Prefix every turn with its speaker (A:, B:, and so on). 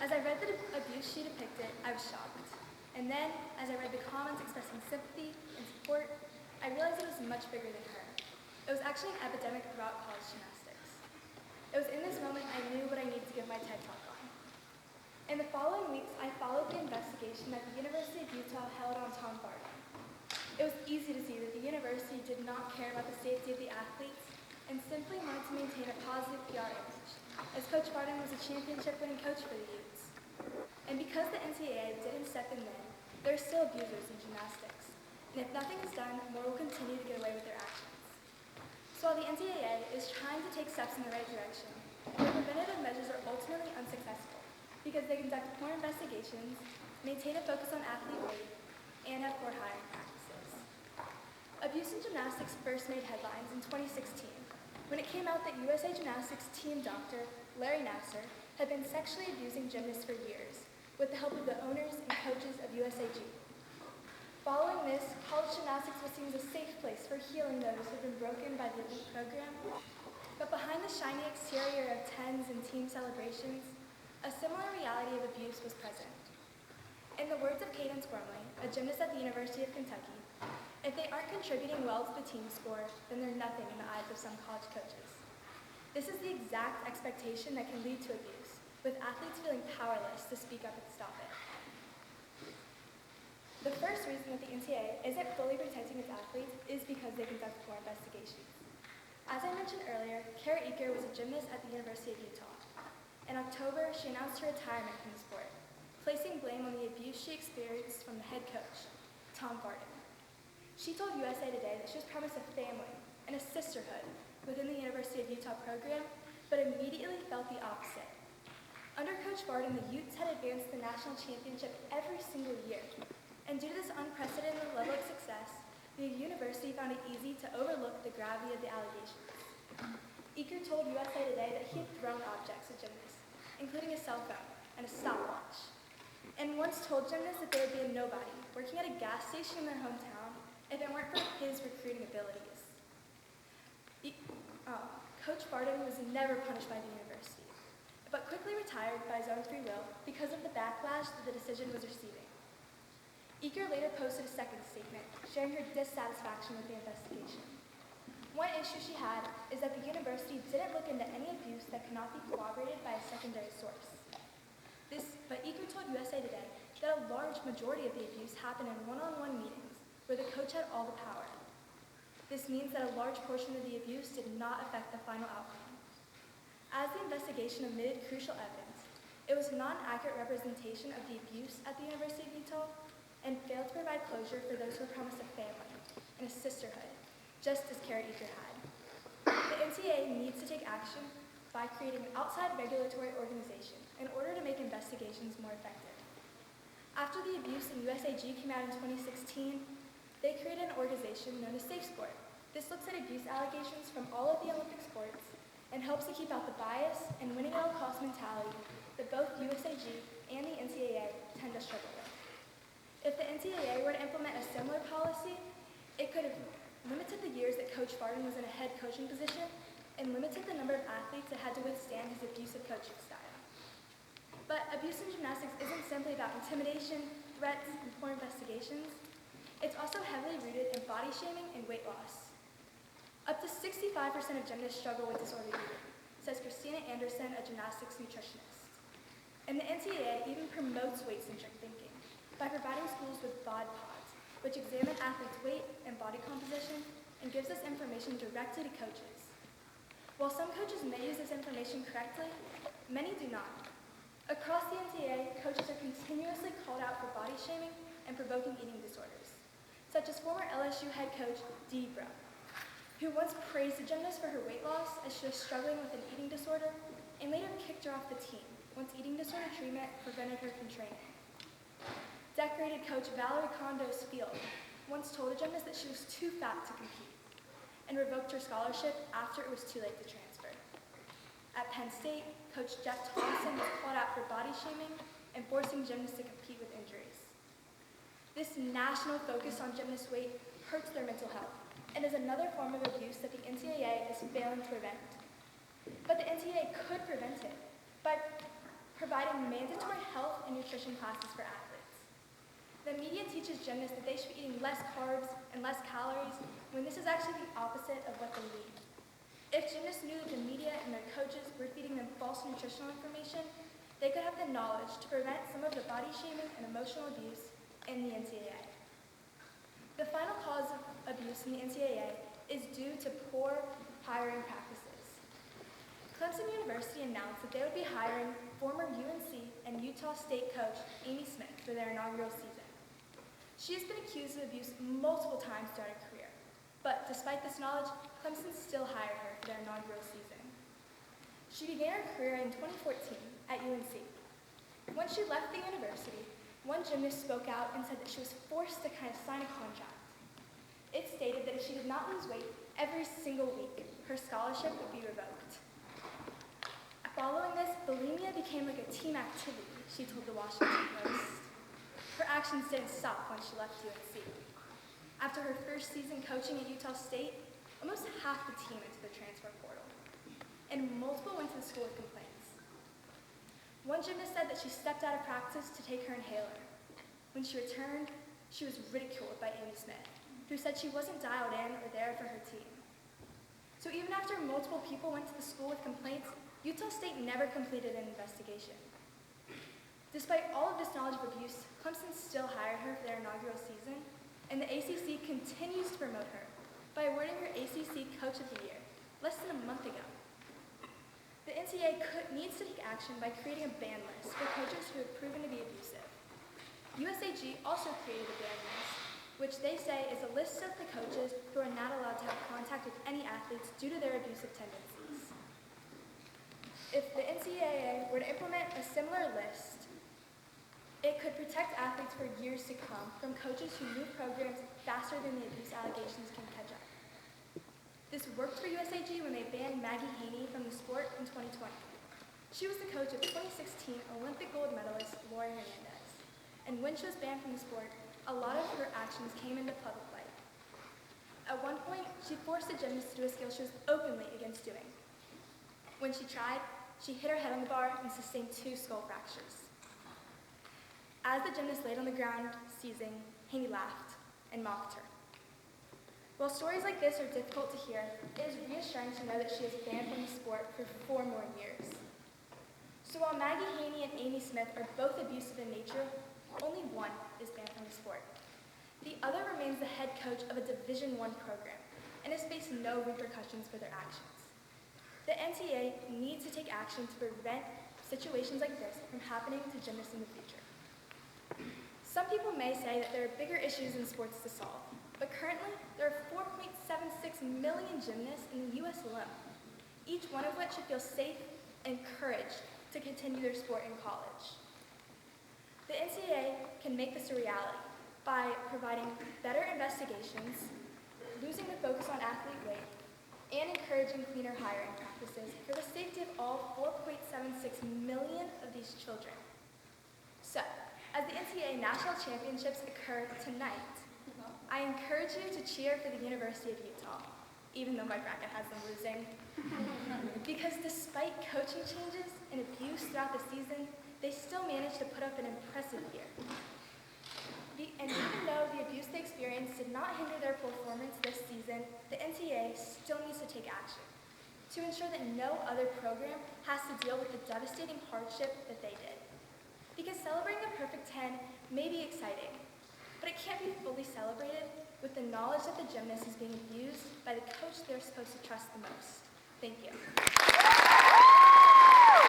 A: As I read the abuse she depicted, I was shocked. And then, as I read the comments expressing sympathy and support, I realized it was much bigger than her. It was actually an epidemic throughout college gymnastics. It was in this moment I knew what I needed to give my TED Talk on. In the following weeks, I followed the investigation that the University of Utah held on Tom Barton. It was easy to see that the university did not care about the safety of the athletes and simply wanted to maintain a positive PR image, as Coach Barton was a championship-winning coach for the Utes. And because the NCAA didn't step in then, there are still abusers in gymnastics. And if nothing is done, more will continue to get away with their actions. So while the NCAA is trying to take steps in the right direction, their preventative measures are ultimately unsuccessful because they conduct poor investigations, maintain a focus on athlete weight, and have poor hiring practices. Abuse in gymnastics first made headlines in 2016 when it came out that USA Gymnastics team doctor, Larry Nassar, had been sexually abusing gymnasts for years with the help of the owners and coaches of USAG. Following this, college gymnastics was seen as a safe place for healing those who had been broken by the elite program. But behind the shiny exterior of tens and team celebrations, a similar reality of abuse was present. In the words of Cadence Gormley, a gymnast at the University of Kentucky, if they aren't contributing well to the team score, then they're nothing in the eyes of some college coaches. This is the exact expectation that can lead to abuse, with athletes feeling powerless to speak up and stop it. The first reason that the NCAA isn't fully protecting its athletes is because they conduct poor investigations. As I mentioned earlier, Kara Eaker was a gymnast at the University of Utah. In October, she announced her retirement from the sport, placing blame on the abuse she experienced from the head coach, Tom Barton. She told USA Today that she was promised a family and a sisterhood within the University of Utah program, but immediately felt the opposite. Under Coach Barton, the Utes had advanced to the national championship every single year, and due to this unprecedented level of success, the university found it easy to overlook the gravity of the allegations. Eaker told USA Today that he had thrown objects at gymnasts, including a cell phone and a stopwatch, and once told gymnasts that they would be a nobody, working at a gas station in their hometown if it weren't for his recruiting abilities. Coach Barton was never punished by the university, but quickly retired by his own free will because of the backlash that the decision was receiving. Eaker later posted a second statement, sharing her dissatisfaction with the investigation. One issue she had is that the university didn't look into any abuse that could not be corroborated by a secondary source. But Eaker told USA Today that a large majority of the abuse happened in one-on-one meetings where the coach had all the power. This means that a large portion of the abuse did not affect the final outcome. As the investigation omitted crucial evidence, it was not an accurate representation of the abuse at the University of Utah and failed to provide closure for those who were promised a family and a sisterhood, just as Kara Eaker had. The NCAA needs to take action by creating an outside regulatory organization in order to make investigations more effective. After the abuse in USAG came out in 2016, they created an organization known as Safe Sport. This looks at abuse allegations from all of the Olympic sports and helps to keep out the bias and winning at all cost mentality that both USAG and the NCAA tend to struggle with. If the NCAA were to implement a similar policy, it could have limited the years that Coach Barton was in a head coaching position and limited the number of athletes that had to withstand his abusive coaching style. But abuse in gymnastics isn't simply about intimidation, threats, and poor investigations. It's also heavily rooted in body shaming and weight loss. Up to 65% of gymnasts struggle with disordered eating, says Christina Anderson, a gymnastics nutritionist. And the NCAA even promotes weight-centric thinking by providing schools with bod pods, which examine athletes' weight and body composition and gives this information directly to coaches. While some coaches may use this information correctly, many do not. Across the NCAA, coaches are continuously called out for body shaming and provoking eating disorders, such as former LSU head coach Dee Brown, who once praised a gymnast for her weight loss as she was struggling with an eating disorder and later kicked her off the team once eating disorder treatment prevented her from training. Decorated coach Valerie Condos Field once told a gymnast that she was too fat to compete and revoked her scholarship after it was too late to transfer. At Penn State, Coach Jeff Thompson was called out for body shaming and forcing gymnasts to compete with injuries. This national focus on gymnast weight hurts their mental health and is another form of abuse that the NCAA is failing to prevent. But the NCAA could prevent it by providing providing mandatory health and nutrition classes for athletes. The media teaches gymnasts that they should be eating less carbs and less calories, when this is actually the opposite of what they need. If gymnasts knew that the media and their coaches were feeding them false nutritional information, they could have the knowledge to prevent some of the body shaming and emotional abuse in the NCAA. The final cause of abuse in the NCAA is due to poor hiring practices. Clemson University announced that they would be hiring former UNC and Utah State coach Amy Smith for their inaugural season. She has been accused of abuse multiple times throughout her career, but despite this knowledge, Clemson still hired her for their inaugural season. She began her career in 2014 at UNC. Once she left the university, one gymnast spoke out and said that she was forced to sign a contract. It stated that if she did not lose weight every single week, her scholarship would be revoked. Following this, bulimia became like a team activity, she told the Washington Post. Her actions didn't stop once she left UNC. After her first season coaching at Utah State, almost half the team went to the transfer portal, and multiple went to the school with complaints. One gymnast said that she stepped out of practice to take her inhaler. When she returned, she was ridiculed by Amy Smith, who said she wasn't dialed in or there for her team. So even after multiple people went to the school with complaints, Utah State never completed an investigation. Despite all of this knowledge of abuse, Clemson still hired her for their inaugural season, and the ACC continues to promote her by awarding her ACC Coach of the Year less than a month ago. The NCAA needs to take action by creating a ban list for coaches who have proven to be abusive. USAG also created a ban list, which they say is a list of the coaches who are not allowed to have contact with any athletes due to their abusive tendencies. If the NCAA were to implement a similar list, it could protect athletes for years to come from coaches who move programs faster than the abuse allegations can catch up. This worked for USAG when they banned Maggie Haney from the sport in 2020. She was the coach of 2016 Olympic gold medalist Lori Hernandez, and when she was banned from the sport, a lot of her actions came into public light. At one point, she forced a gymnast to do a skill she was openly against doing. When she tried, she hit her head on the bar and sustained 2 skull fractures. As the gymnast laid on the ground, seizing, Haney laughed and mocked her. While stories like this are difficult to hear, it is reassuring to know that she is banned from the sport for 4 more years. So while Maggie Haney and Amy Smith are both abusive in nature, only one is banned from the sport. The other remains the head coach of a Division I program and has faced no repercussions for their actions. The NCAA needs to take action to prevent situations like this from happening to gymnasts in the future. Some people may say that there are bigger issues in sports to solve, but currently there are 4.76 million gymnasts in the U.S. alone, each one of which should feel safe and encouraged to continue their sport in college. The NCAA can make this a reality by providing better investigations, losing the focus on athlete weight, and encouraging cleaner hiring practices for the safety of all 4.76 million of these children. So, as the NCAA National Championships occur tonight, I encourage you to cheer for the University of Utah, even though my bracket has them losing. Because despite coaching changes and abuse throughout the season, they still managed to put up an impressive year. And even though the abuse they experienced did not hinder their performance this season, the NCAA still needs to take action to ensure that no other program has to deal with the devastating hardship that they did. Because celebrating a perfect 10 may be exciting, but it can't be fully celebrated with the knowledge that the gymnast is being abused by the coach they're supposed to trust the most. Thank you.